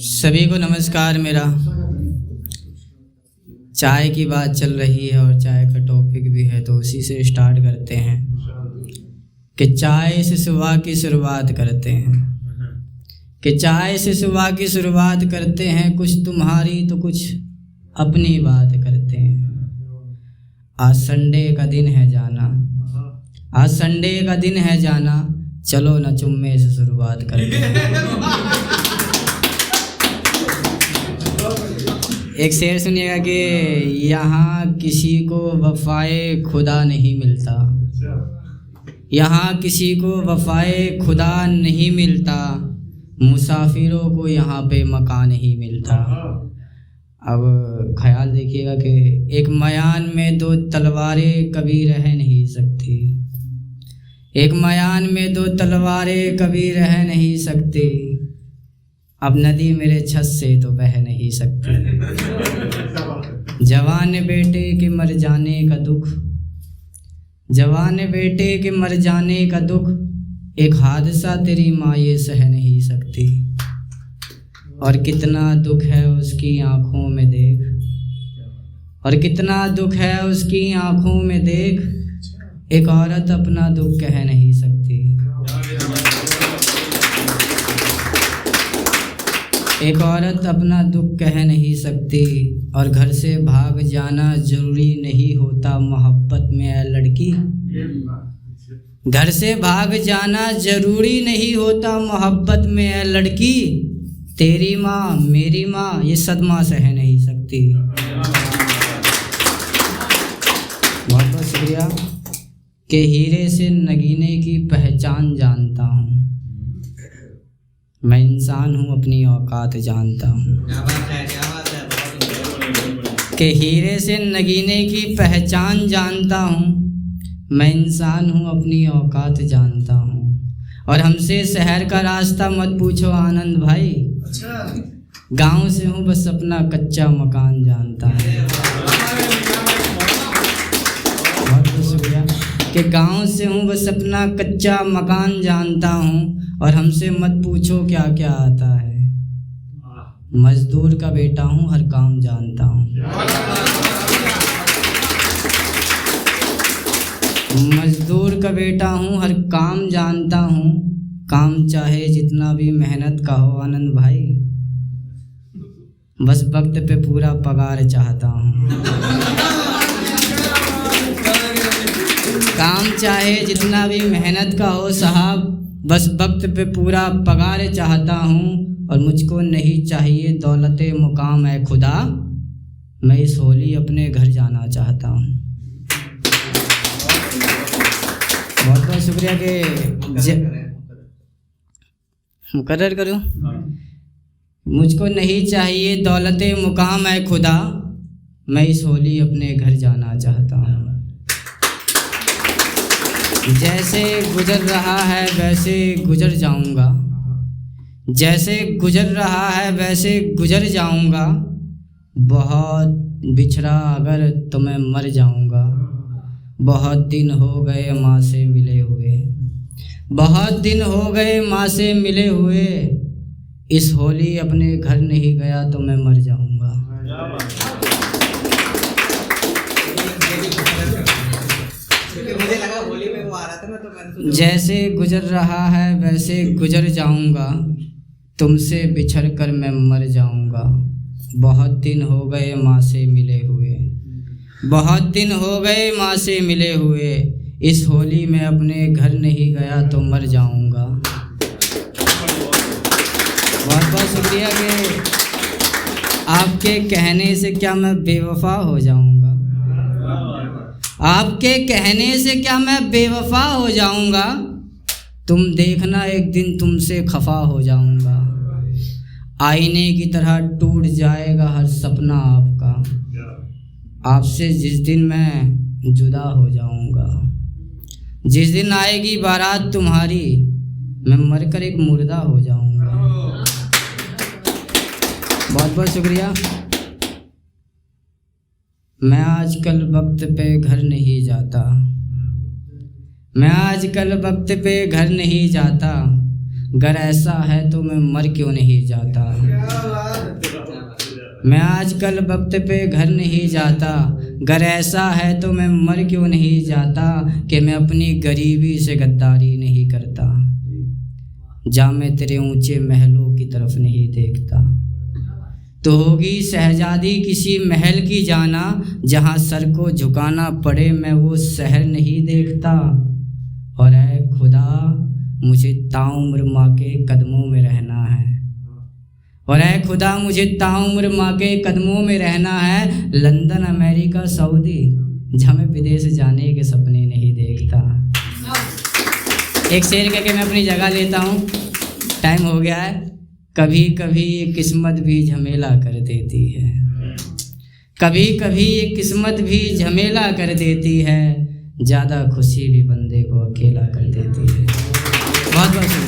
सभी को नमस्कार। मेरा चाय की बात चल रही है और चाय का टॉपिक भी है, तो उसी से स्टार्ट करते हैं कि चाय से सुबह की शुरुआत करते हैं, कि चाय से सुबह की शुरुआत करते हैं, कुछ तुम्हारी तो कुछ अपनी बात करते हैं। आज संडे का दिन है जाना, आज संडे का दिन है जाना, चलो ना चुम्मे से शुरुआत करते हैं। एक शेर सुनिएगा कि यहाँ किसी को वफ़ाए खुदा नहीं मिलता, यहाँ किसी को वफ़ाए खुदा नहीं मिलता, मुसाफिरों को यहाँ पे मकान नहीं मिलता। अब ख्याल देखिएगा कि एक मयान में दो तलवारें कभी रह नहीं सकती, एक मयान में दो तलवारें कभी रह नहीं सकती, अब नदी मेरे छत से तो बह नहीं सकती। जवान बेटे के मर जाने का दुख, जवान बेटे के मर जाने का दुख, एक हादसा तेरी माँ ये सह नहीं सकती। और कितना दुख है उसकी आँखों में देख, और कितना दुख है उसकी आँखों में देख, एक औरत अपना दुख कह नहीं सकती। एक औरत अपना दुख कह नहीं सकती। और घर से भाग जाना ज़रूरी नहीं होता मोहब्बत में है लड़की, घर से भाग जाना ज़रूरी नहीं होता मोहब्बत में है लड़की, तेरी माँ मेरी माँ ये सदमा सह नहीं सकती। बहुत बहुत शुक्रिया। कि हीरे से नगीने की पहचान जानता हूँ, मैं इंसान हूँ अपनी औकात जानता हूँ। कि हीरे से नगीने की पहचान जानता हूँ, मैं इंसान हूँ अपनी औकात जानता हूँ। और हमसे शहर का रास्ता मत पूछो आनंद भाई, गांव से हूँ बस अपना कच्चा मकान जानता हूँ। बहुत बहुत शुक्रिया। कि गांव से हूँ बस अपना कच्चा मकान जानता हूँ। और हमसे मत पूछो क्या क्या आता है, मजदूर का बेटा हूँ हर काम जानता हूँ। मजदूर का बेटा हूँ हर काम जानता हूँ, काम चाहे जितना भी मेहनत का हो आनंद भाई, बस वक्त पे पूरा पगार चाहता हूँ। काम चाहे जितना भी मेहनत का हो साहब, बस वक्त पे पूरा पगार चाहता हूँ। और मुझको नहीं चाहिए दौलते मुकाम है खुदा, मैं इस होली अपने घर जाना चाहता हूँ। बहुत बहुत शुक्रिया। कि मुकर्रर करूँ, मुझको नहीं चाहिए दौलते मुकाम है खुदा, मैं इस होली अपने घर जाना चाहता हूँ। जैसे गुजर रहा है वैसे गुजर जाऊंगा, जैसे गुजर रहा है वैसे गुजर जाऊंगा, बहुत बिछड़ा अगर तो मैं मर जाऊंगा। बहुत दिन हो गए माँ से मिले हुए, बहुत दिन हो गए माँ से मिले हुए, इस होली अपने घर नहीं गया तो मैं मर जाऊंगा। मुझे लगा होली में वो आ रहा था ना, तो मैंने जैसे गुजर रहा है वैसे गुजर जाऊंगा, तुमसे बिछड़ कर मैं मर जाऊंगा। बहुत दिन हो गए माँ से मिले हुए, बहुत दिन हो गए माँ से मिले हुए, इस होली में अपने घर नहीं गया तो मर जाऊंगा। बहुत बहुत शुक्रिया। कि आपके कहने से क्या मैं बेवफा हो जाऊंगा, आपके कहने से क्या मैं बेवफा हो जाऊंगा, तुम देखना एक दिन तुमसे खफा हो जाऊंगा। आईने की तरह टूट जाएगा हर सपना आपका, आपसे जिस दिन मैं जुदा हो जाऊंगा। जिस दिन आएगी बारात तुम्हारी, मैं मरकर एक मुर्दा हो जाऊंगा। बहुत बहुत शुक्रिया। मैं आजकल वक्त पे घर नहीं जाता, मैं आजकल वक्त पे घर नहीं जाता, गर ऐसा है तो मैं मर क्यों नहीं जाता। मैं आजकल वक्त पे घर नहीं जाता, गर ऐसा है तो मैं मर क्यों नहीं जाता कि मैं अपनी गरीबी से गद्दारी नहीं करता। जा मैं तेरे ऊंचे महलों की तरफ नहीं देखता, तो होगी शहजादी किसी महल की जाना, जहां सर को झुकाना पड़े मैं वो शहर नहीं देखता। और ऐ खुदा मुझे ताउम्र माँ के कदमों में रहना है, और ऐ खुदा मुझे ताउम्र माँ के कदमों में रहना है। लंदन अमेरिका सऊदी जहाँ मैं विदेश जाने के सपने नहीं देखता। एक शेर कह के मैं अपनी जगह लेता हूँ, टाइम हो गया है। कभी कभी ये किस्मत भी झमेला कर देती है, कभी कभी ये किस्मत भी झमेला कर देती है, ज़्यादा खुशी भी बंदे को अकेला कर देती है। बहुत बहुत